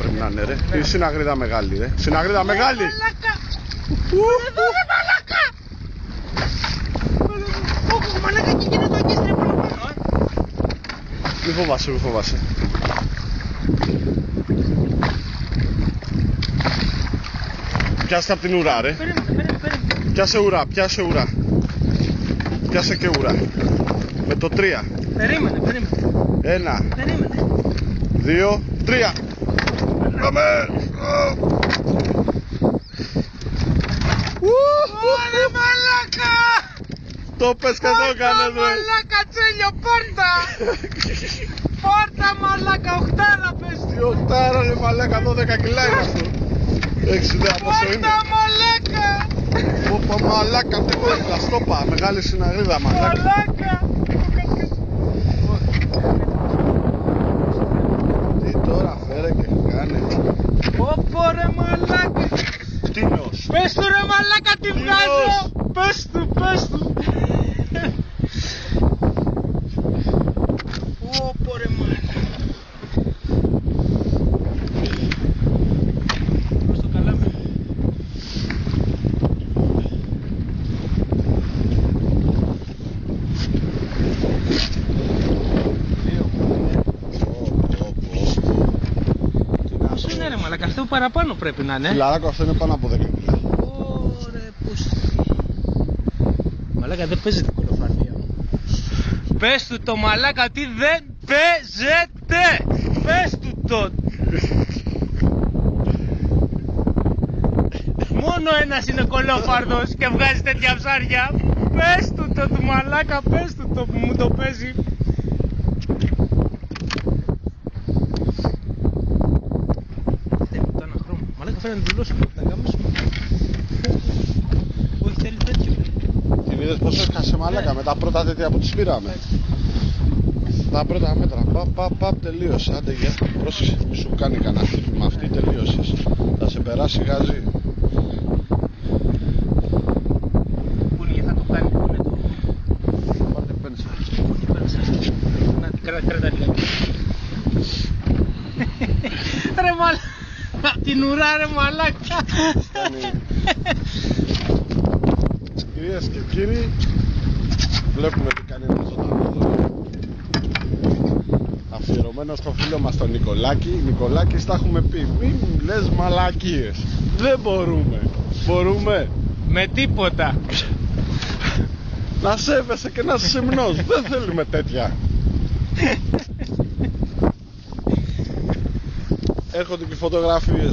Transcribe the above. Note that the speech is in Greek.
πρέπει να είναι, ρε. Η συναγρίδα μεγάλη, ρε. Συναγρίδα μεγάλη! Μαλάκα! Εδώ ρε μαλάκα! Όχι μαλάκα και γίνεται το αγκίστρι πάνω. Μη φοβάσαι, μη φοβάσαι. Πιάστε απ' την ουρά, ρε. Περίμενε. Πιάσε ουρά, πιάσε ουρά. Πιάσε και ουρά. Με το 3. Περίμενε. 1, Περίμενε. 2, 3. Πάμε! Ωρε μαλάκα! Το πες και το έκανες, ρε. Μαλάκα τσέλιο, πόρτα! Πόρτα μαλάκα, οχτάρα πες Τι του! οχτάρα, ρε μαλάκα, 12 κιλά είναι αυτό. Έχεις ιδέα πόσο είναι? Πόρτα μαλάκα! Ποπα μαλάκα, τίποτα, στόπα, μεγάλη συναγρίδα μαλάκα. Μαλάκα! Τι τώρα φέρε και κάνε. Ωπω ρε μαλάκα! Τίνος. Πες του ρε μαλάκα, τι βγάζω! Πες του! Ωπω ρε μαλάκα! Προς το καλάμι. Πόσο είναι ρε μαλάκα, αυτό παραπάνω πρέπει να είναι. Φιλαράκο, αυτό είναι πάνω από 10 κιλά. Ωρε πως... Μαλάκα δεν παίζει την κολοφαρδία μου. Πες του το μαλάκα ότι δεν παίζεται. Πες του το. Μόνο ένας είναι κολόφαρδος και βγάζει τέτοια ψάρια. Πες του το του μαλάκα, πες του το που μου το παίζει. Το ένα χρώμα. Μαλάκα φέρε να δουλώσω τα γάμισουμε. Όχι θέλει τέτοιο. Την είδες πως έσκασε μαλάκα με τα πρώτα τέτοια που τις πήραμε. Τα πρώτα μέτρα. Παπ, τελείωσε. Άντε γεια. Πρόσεξε. Μη σου κάνει κανένα χτύπημα με αυτή, τελείωσες. Θα σε περάσει γάζι. Πού είναι, θα το κάνει, πού είναι το... Πάρτε πένσα. Πού είναι η πένσα. Να την κράτα λιγάκι. Ρε μαλάκα, την ουρά ρε μαλάκα. Κυρίες και κύριοι, βλέπουμε τι κάνει ένα ζωντανό εδώ. Αφιερωμένο στο φίλο μας τον Νικολάκη. Νικολάκη, τα έχουμε πει. Μην λες μαλακίες. Δεν μπορούμε. Μπορούμε. Με τίποτα. Να σέβεσαι και να είσαι σεμνός. Δεν θέλουμε τέτοια. Έχω και φωτογραφίες.